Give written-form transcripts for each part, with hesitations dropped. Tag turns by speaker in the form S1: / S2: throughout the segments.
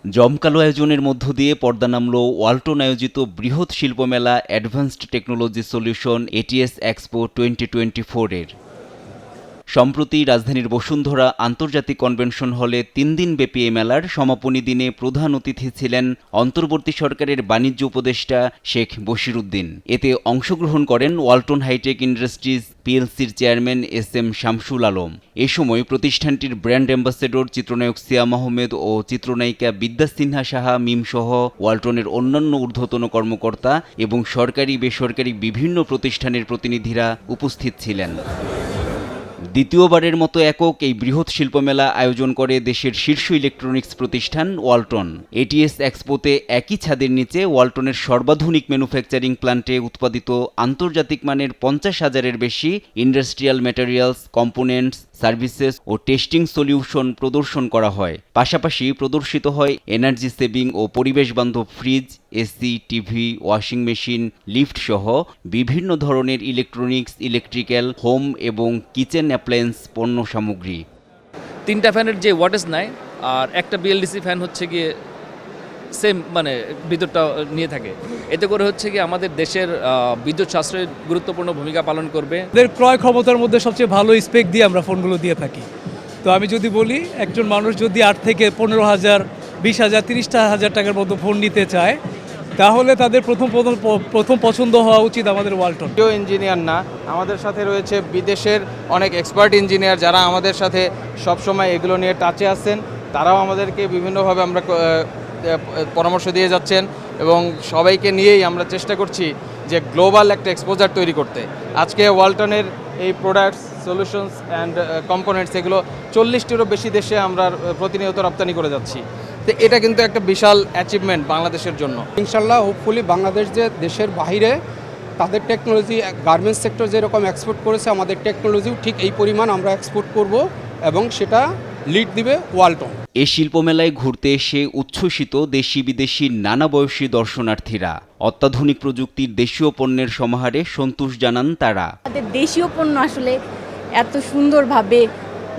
S1: জমকালো আয়োজনের মধ্য দিয়ে পর্দা নামল ওয়ালটন আয়োজিত বৃহৎ শিল্পমেলা advanced technology solution ATS expo 2024 এর। সম্প্রতি রাজধানীর বসুন্ধরা আন্তর্জাতিক কনভেনশন হলে 3 দিনব্যাপী এ মেলার সমাপনী দিনে প্রধান অতিথি ছিলেন অন্তর্বর্তী সরকারের বাণিজ্য উপদেষ্টা শেখ বশিরউদ্দিন। এতে অংশগ্রহণ করেন ওয়ালটন হাইটেক ইন্ডাস্ট্রিজ পিএলসির চেয়ারম্যান এস.এম. শামসুল আলম। এ সময় প্রতিষ্ঠানটির ব্র্যান্ড অ্যাম্বাসেডর চিত্রনায়ক সিয়াম আহমেদ ও চিত্রনায়িকা বিদ্যা সিনহা সাহা মিমসহ ওয়ালটনের অন্যান্য ঊর্ধ্বতন কর্মকর্তা এবং সরকারি বেসরকারি বিভিন্ন প্রতিষ্ঠানের প্রতিনিধিরা উপস্থিত ছিলেন। দ্বিতীয়বারের মতো একক এই বৃহৎ শিল্পমেলা আয়োজন করে দেশের শীর্ষ ইলেকট্রনিক্স প্রতিষ্ঠান ওয়ালটন। এটিএস এক্সপোতে একই ছাদের নিচে ওয়ালটনের সর্বাধুনিক ম্যানুফ্যাকচারিং প্ল্যান্টে উৎপাদিত আন্তর্জাতিক মানের 50,000-এর বেশি ইন্ডাস্ট্রিয়াল ম্যাটেরিয়ালস, কম্পোনেন্টস, সার্ভিসেস ও টেস্টিং সলিউশন প্রদর্শন করা হয়। পাশাপাশি প্রদর্শিত হয় এনার্জি সেভিং ও পরিবেশ বান্ধব fridge, AC, TV, washing machine, lift সহ বিভিন্ন ধরনের ইলেকট্রনিক্স, ইলেকট্রিক্যাল, হোম এবং কিচেন অ্যাপ্লায়েন্স পণ্য সামগ্রী।
S2: 3টা ফ্যানের যে ওয়াটেজ নেয় আর একটা বিএলডিসি ফ্যান হচ্ছে গিয়ে সেম মানে বিদ্যুৎটা নিয়ে থাকে। এতে করে হচ্ছে কি আমাদের দেশের বিদ্যুৎ সাশ্রয়ে গুরুত্বপূর্ণ ভূমিকা পালন করবে।
S3: এদের ক্রয় ক্ষমতার মধ্যে সবচেয়ে ভালো স্পেক দিয়ে আমরা ফোনগুলো দিয়ে থাকি। তো আমি যদি বলি একজন মানুষ যদি 8 থেকে 15,000, 20,000, 30,000 টাকার মতো ফোন নিতে চায় তাহলে তাদের প্রথম পছন্দ হওয়া উচিত আমাদের ওয়ালটন।
S4: কেউ ইঞ্জিনিয়ার না, আমাদের সাথে রয়েছে বিদেশের অনেক এক্সপার্ট ইঞ্জিনিয়ার যারা আমাদের সাথে সবসময় এগুলো নিয়ে টাচে আছেন। তারাও আমাদেরকে বিভিন্নভাবে আমরা পরামর্শ দিয়ে যাচ্ছেন এবং সবাইকে নিয়েই আমরা চেষ্টা করছি যে গ্লোবাল একটা এক্সপোজার তৈরি করতে। আজকে ওয়ালটনের এই প্রোডাক্টস, সলিউশনস অ্যান্ড কম্পোনেন্টস এগুলো 40টিরও বেশি দেশে আমরা প্রতিনিয়ত রপ্তানি করে যাচ্ছি। তো এটা কিন্তু একটা বিশাল অ্যাচিভমেন্ট বাংলাদেশের জন্য।
S5: ইনশাল্লাহ হোপফুলি বাংলাদেশ যে দেশের বাইরে তাদের টেকনোলজি, গার্মেন্টস সেক্টর যেরকম এক্সপোর্ট করেছে আমাদের টেকনোলজিও ঠিক এই পরিমাণ আমরা এক্সপোর্ট করব এবং সেটা লিড দিবে ওয়ালটন।
S1: এ শিল্পমেলায় ঘুরতে এসে উচ্ছ্বসিত দেশি বিদেশি নানা বয়সী দর্শনার্থীরা। অত্যাধুনিক প্রযুক্তির দেশীয় পণ্যের সমাহারে সন্তোষ জানান তারা।
S6: আমাদের দেশীয় পণ্য আসলে এত সুন্দরভাবে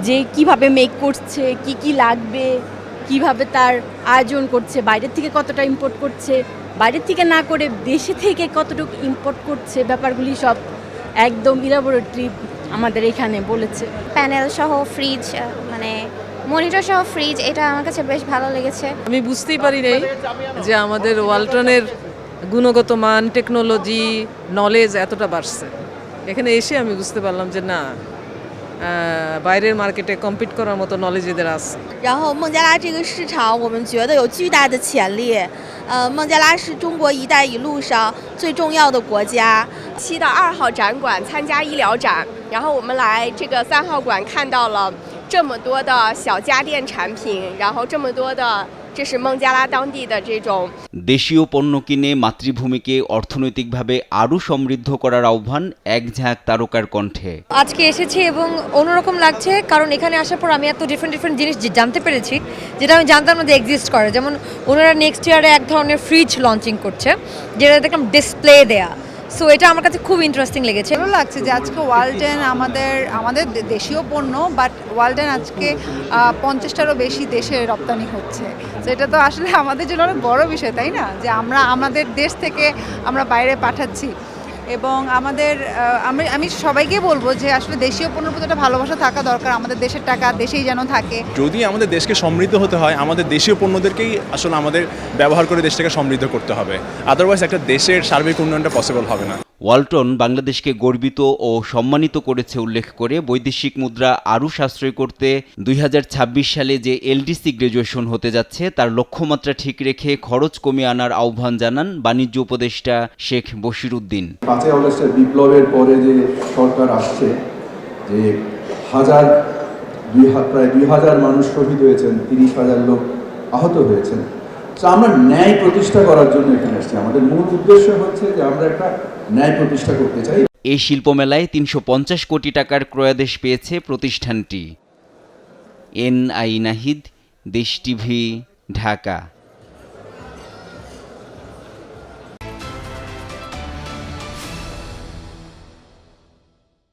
S6: যে কিভাবে মেক করছে, কি লাগবে, কিভাবে তার আয়োজন করছে, বাইরের থেকে কতটা ইম্পোর্ট করছে, বাইরের থেকে না করে দেশে থেকে কতটুকু ইম্পোর্ট করছে, ব্যাপারগুলি সব একদম ইলাবোরেটরি আমাদের এখানে বলেছে।
S7: প্যানেল সহ ফ্রিজ, মানে মনিটর সহ ফ্রিজ, এটা আমার কাছে বেশ ভালো লেগেছে।
S8: আমি বুঝতেই পারি নাই যে আমাদের ওয়ালটনের গুণগত মান, টেকনোলজি, নলেজ এতটা বাড়ছে। এখানে এসে আমি বুঝতে পারলাম যে না, বাইরের মার্কেটে কম্পিট করার মতো নলেজ এদের আছে।
S9: 然后孟加拉这个市场我们觉得有巨大的潜力，孟加拉是中国一带一路上最重要的国家。
S10: 7到2号展馆参加医疗展，然后我们来这个3号馆看到了这么多的小家电产品，然后这么多的这是孟加拉当地的这种
S1: দেশীয় পণ্য কিনে মাতৃভূমিকে অর্থনৈতিকভাবে আরও সমৃদ্ধ করার আহ্বান এক ঝাঁক তারকার কণ্ঠে।
S11: আজকে এসেছি এবং অন্যরকম লাগছে, কারণ এখানে আসার পর আমি এত ডিফারেন্ট জিনিস জানতে পেরেছি যেটা আমি জানতাম না যে এক্সিস্ট করে। যেমন ওনারা নেক্সট ইয়ারে এক ধরনের ফ্রিজ লঞ্চিং করছে যেটা দেখলাম ডিসপ্লে দেয়া। সো এটা আমার কাছে খুব ইন্টারেস্টিং লেগেছে।
S12: ভালো লাগছে যে আজকে ওয়ালটন আমাদের দেশীয় পণ্য, বাট ওয়ালটন আজকে 50টারও বেশি দেশে রপ্তানি হচ্ছে। তো এটা তো আসলে আমাদের জন্য অনেক বড় বিষয়, তাই না? যে আমরা আমাদের দেশ থেকে আমরা বাইরে পাঠাচ্ছি এবং আমি সবাইকে বলবো যে আসলে দেশীয় পণ্যের প্রতি একটা ভালোবাসা থাকা দরকার। আমাদের দেশের টাকা দেশেই যেন থাকে।
S13: যদি আমাদের দেশকে সমৃদ্ধ হতে হয় আমাদের দেশীয় পণ্যদেরকেই আসলে আমাদের ব্যবহার করে দেশটাকে সমৃদ্ধ করতে হবে, আদারওয়াইজ একটা দেশের সার্বিক উন্নয়নটা পসিবল হবে না।
S1: ওয়ালটন বাংলাদেশকে গর্বিত ও সম্মানিত করেছে উল্লেখ করে বৈদেশিক মুদ্রা আরও সাশ্রয় করতে 2026 সালে যে এলডিসি গ্র্যাজুয়েশন হতে যাচ্ছে তার লক্ষ্যমাত্রা ঠিক রেখে খরচ কমিয়ে আনার আহ্বান জানান বাণিজ্য উপদেষ্টা শেখ বশিরউদ্দিন।
S14: 5ই আগস্টের বিপ্লবের পরে যে সরকার আসছে, যে প্রায় 2,000 মানুষ শহীদ হয়েছেন, 30,000 লোক আহত হয়েছেন। তো আমরা ন্যায় প্রতিষ্ঠা করার জন্য এখানে আসছি। আমাদের মূল উদ্দেশ্য হচ্ছে যে আমরা একটা ন্যায় প্রতিষ্ঠা করতে চাই।
S1: এই শিল্পমেলায় 350 কোটি টাকার ক্রয়াদেশ পেয়েছে প্রতিষ্ঠানটি। এনআই নাহিদ, দেশ টিভি, ঢাকা।